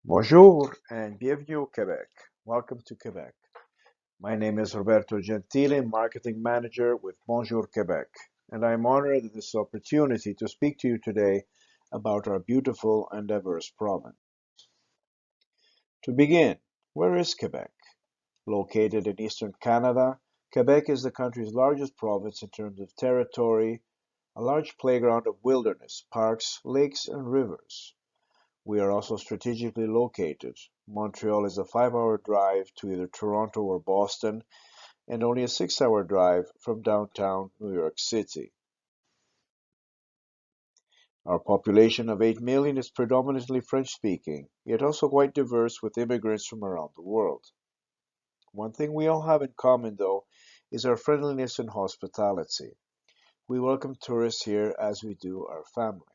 Bonjour and bienvenue au Quebec. Welcome to Quebec. My name is Roberto Gentile, Marketing Manager with Bonjour Quebec, and I'm honored at this opportunity to speak to you today about our beautiful and diverse province. To begin, where is Quebec? Located in eastern Canada, Quebec is the country's largest province in terms of territory, a large playground of wilderness, parks, lakes, and rivers. We are also strategically located. Montreal is a 5-hour drive to either Toronto or Boston, and only a 6-hour drive from downtown New York City. Our population of 8 million is predominantly French speaking, yet also quite diverse with immigrants from around the world. One thing we all have in common, though, is our friendliness and hospitality. We welcome tourists here as we do our family.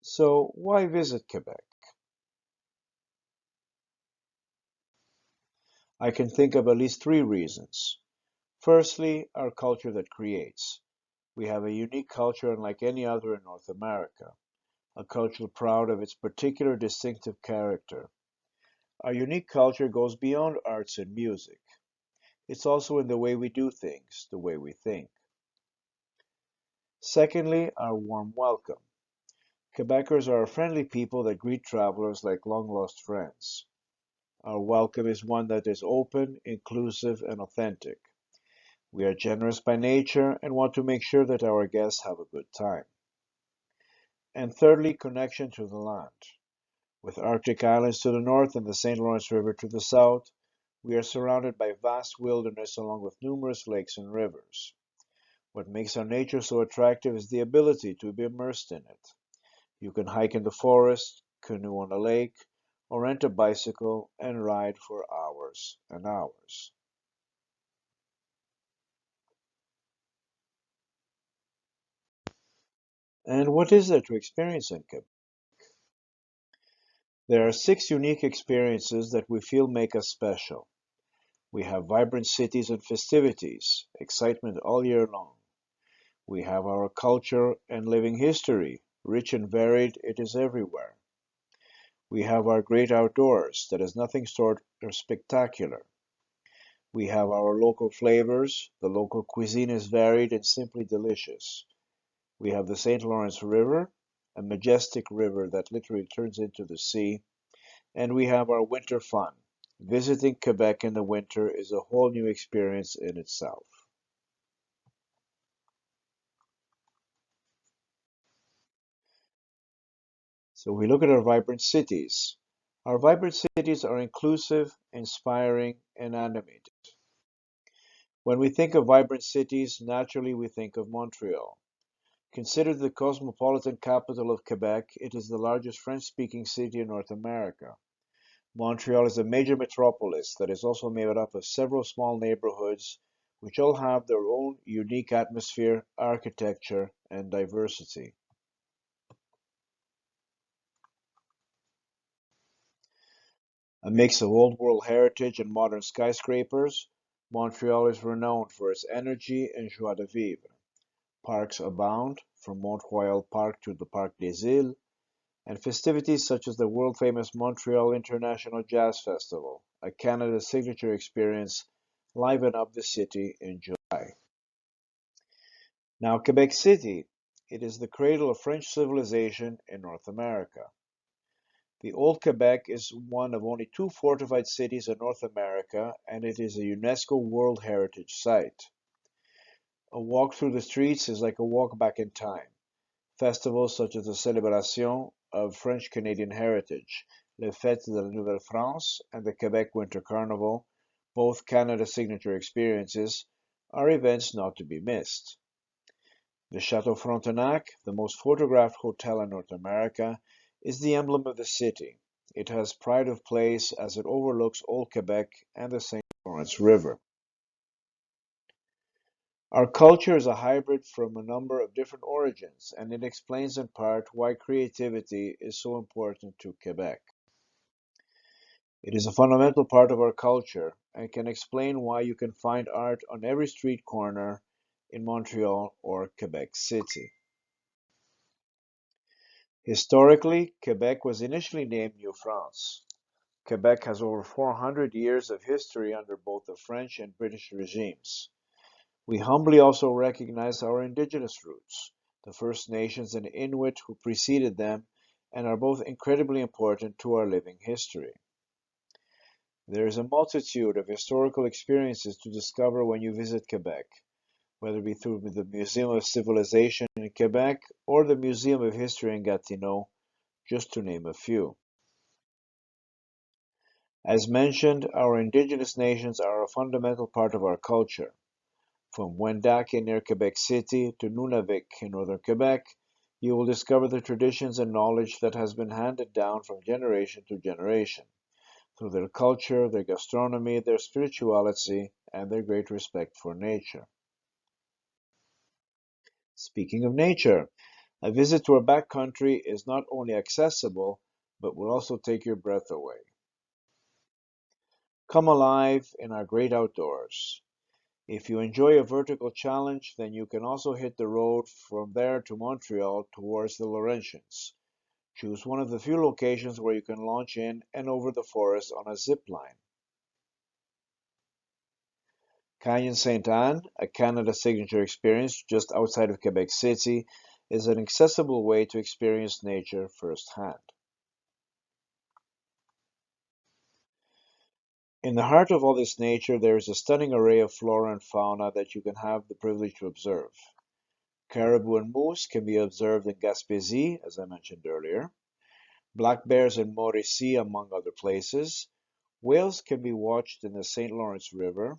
So, why visit Quebec? I can think of at least three reasons. Firstly, our culture that creates. We have a unique culture unlike any other in North America, a culture proud of its particular distinctive character. Our unique culture goes beyond arts and music. It's also in the way we do things, the way we think. Secondly, our warm welcome. Quebecers are a friendly people that greet travelers like long-lost friends. Our welcome is one that is open, inclusive, and authentic. We are generous by nature and want to make sure that our guests have a good time. And thirdly, connection to the land. With Arctic islands to the north and the St. Lawrence River to the south, we are surrounded by vast wilderness along with numerous lakes and rivers. What makes our nature so attractive is the ability to be immersed in it. You can hike in the forest, canoe on a lake, or rent a bicycle and ride for hours and hours. And what is there to experience in Quebec? There are 6 unique experiences that we feel make us special. We have vibrant cities and festivities, excitement all year long. We have our culture and living history, rich and varied, it is everywhere. We have our great outdoors, that is nothing short of spectacular. We have our local flavors, the local cuisine is varied and simply delicious. We have the St. Lawrence River, a majestic river that literally turns into the sea, and we have our winter fun. Visiting Quebec in the winter is a whole new experience in itself. So we look at our vibrant cities. Our vibrant cities are inclusive, inspiring, and animated. When we think of vibrant cities, naturally we think of Montreal. Considered the cosmopolitan capital of Quebec, it is the largest French-speaking city in North America. Montreal is a major metropolis that is also made up of several small neighborhoods which all have their own unique atmosphere, architecture, and diversity. A mix of old world heritage and modern skyscrapers, Montreal is renowned for its energy and joie de vivre. Parks abound, from Mont-Royal Park to the Parc des Îles, and festivities such as the world-famous Montreal International Jazz Festival, a Canada signature experience, liven up the city in July. Now, Quebec City, it is the cradle of French civilization in North America. The Old Quebec is one of only 2 fortified cities in North America, and it is a UNESCO World Heritage Site. A walk through the streets is like a walk back in time. Festivals such as the Célébration of French-Canadian Heritage, Les Fêtes de la Nouvelle-France, and the Quebec Winter Carnival, both Canada signature experiences, are events not to be missed. The Chateau Frontenac, the most photographed hotel in North America, is the emblem of the city. It has pride of place as it overlooks Old Quebec and the St. Lawrence River. Our culture is a hybrid from a number of different origins, and it explains in part why creativity is so important to Quebec. It is a fundamental part of our culture and can explain why you can find art on every street corner in Montreal or Quebec City. Historically, Quebec was initially named New France. Quebec has over 400 years of history under both the French and British regimes. We humbly also recognize our indigenous roots, the First Nations and Inuit who preceded them, and are both incredibly important to our living history. There is a multitude of historical experiences to discover when you visit Quebec, whether it be through the Museum of Civilization in Quebec or the Museum of History in Gatineau, just to name a few. As mentioned, our Indigenous nations are a fundamental part of our culture. From Wendac near Quebec City to Nunavik in northern Quebec, you will discover the traditions and knowledge that has been handed down from generation to generation, through their culture, their gastronomy, their spirituality, and their great respect for nature. Speaking of nature, a visit to our backcountry is not only accessible, but will also take your breath away. Come alive in our great outdoors. If you enjoy a vertical challenge, then you can also hit the road from there to Montreal towards the Laurentians. Choose one of the few locations where you can launch in and over the forest on a zip line. Canyon St. Anne, a Canada signature experience just outside of Quebec City, is an accessible way to experience nature firsthand. In the heart of all this nature, there is a stunning array of flora and fauna that you can have the privilege to observe. Caribou and moose can be observed in Gaspésie, as I mentioned earlier. Black bears in Mauricie, among other places. Whales can be watched in the St. Lawrence River.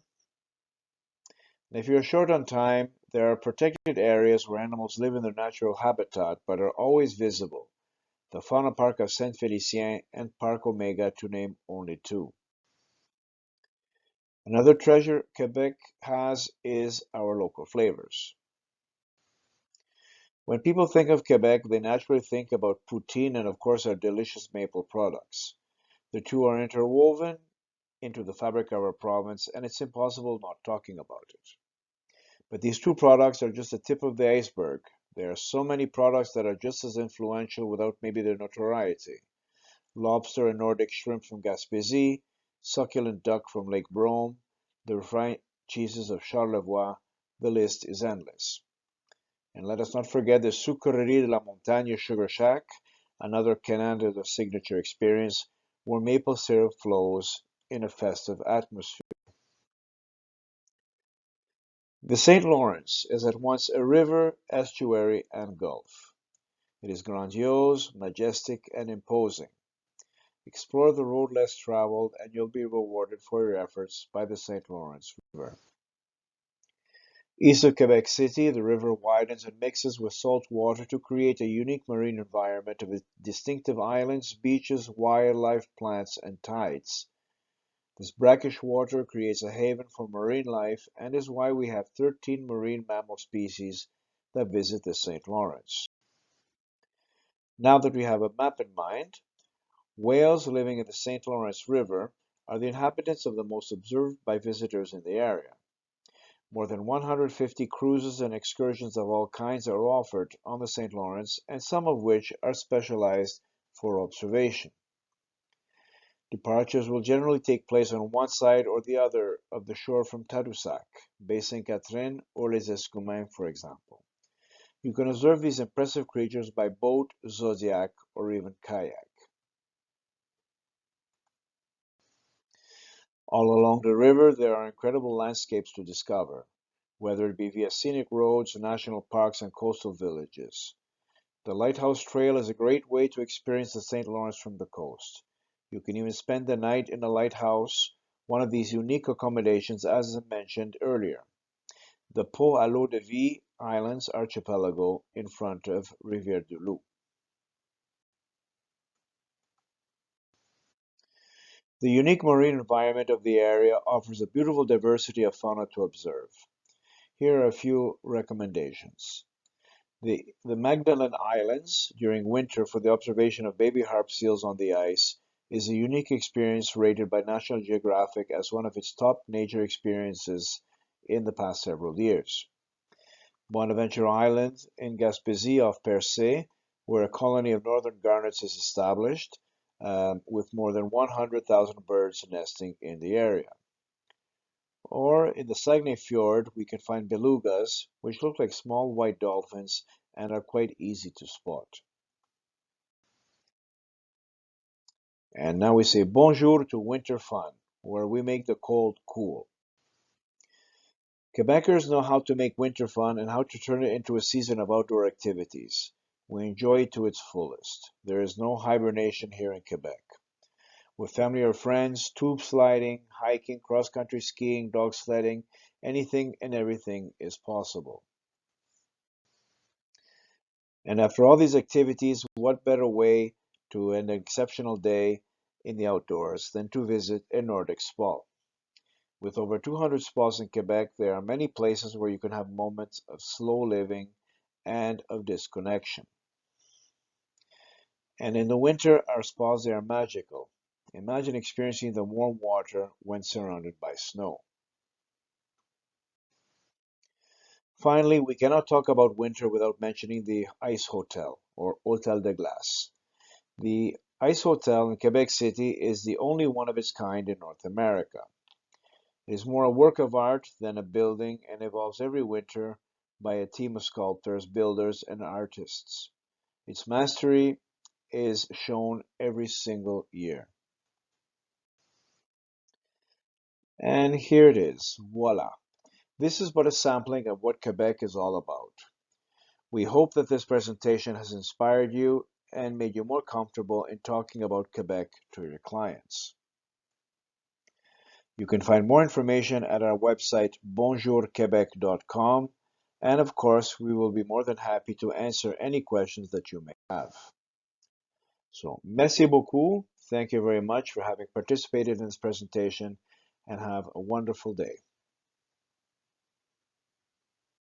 And if you're short on time, there are protected areas where animals live in their natural habitat but are always visible. The Fauna Park of Saint Félicien and Parc Omega, to name only two. Another treasure Quebec has is our local flavors. When people think of Quebec, they naturally think about poutine and, of course, our delicious maple products. The two are interwoven into the fabric of our province, and it's impossible not talking about it. But these two products are just the tip of the iceberg. There are so many products that are just as influential without maybe their notoriety. Lobster and Nordic shrimp from Gaspésie, succulent duck from Lake Brome, the refined cheeses of Charlevoix, the list is endless. And let us not forget the Sucrerie de la Montagne Sugar Shack, another Canada signature experience where maple syrup flows in a festive atmosphere. The St. Lawrence is at once a river, estuary, and gulf. It is grandiose, majestic, and imposing. Explore the road less traveled, and you'll be rewarded for your efforts by the St. Lawrence River. East of Quebec City, the river widens and mixes with salt water to create a unique marine environment of distinctive islands, beaches, wildlife, plants, and tides. This brackish water creates a haven for marine life and is why we have 13 marine mammal species that visit the St. Lawrence. Now that we have a map in mind, whales living in the St. Lawrence River are the inhabitants of the most observed by visitors in the area. More than 150 cruises and excursions of all kinds are offered on the St. Lawrence, and some of which are specialized for observation. Departures will generally take place on one side or the other of the shore from Tadoussac, Baie Sainte-Catherine, or Les Escoumins, for example. You can observe these impressive creatures by boat, zodiac, or even kayak. All along the river, there are incredible landscapes to discover, whether it be via scenic roads, national parks, and coastal villages. The Lighthouse Trail is a great way to experience the St. Lawrence from the coast. You can even spend the night in a lighthouse, one of these unique accommodations as I mentioned earlier. The Port à l'eau de Vie Islands archipelago in front of Rivière-du-Loup. The unique marine environment of the area offers a beautiful diversity of fauna to observe. Here are a few recommendations. The Magdalen Islands during winter for the observation of baby harp seals on the ice is a unique experience rated by National Geographic as one of its top nature experiences in the past several years. Bonaventure Island in Gaspésie off Percé where a colony of northern gannets is established, with more than 100,000 birds nesting in the area. Or in the Saguenay Fjord, we can find belugas, which look like small white dolphins and are quite easy to spot. And now we say bonjour to winter fun, where we make the cold cool. Quebecers know how to make winter fun and how to turn it into a season of outdoor activities. We enjoy it to its fullest. There is no hibernation here in Quebec. With family or friends, tube sliding, hiking, cross-country skiing, dog sledding, anything and everything is possible. And after all these activities, what better way to end an exceptional day in the outdoors than to visit a Nordic spa? With over 200 spas in Quebec, there are many places where you can have moments of slow living and of disconnection. And in the winter, our spas, they are magical. Imagine experiencing the warm water when surrounded by snow. Finally, we cannot talk about winter without mentioning the Ice Hotel, or Hôtel de Glace. The Ice Hotel in Quebec City is the only one of its kind in North America. It is more a work of art than a building and evolves every winter by a team of sculptors, builders, and artists. Its mastery is shown every single year. And here it is. Voila. This is but a sampling of what Quebec is all about. We hope that this presentation has inspired you and made you more comfortable in talking about Quebec to your clients. You can find more information at our website bonjourquebec.com, and of course, we will be more than happy to answer any questions that you may have. So, merci beaucoup. Thank you very much for having participated in this presentation, and have a wonderful day.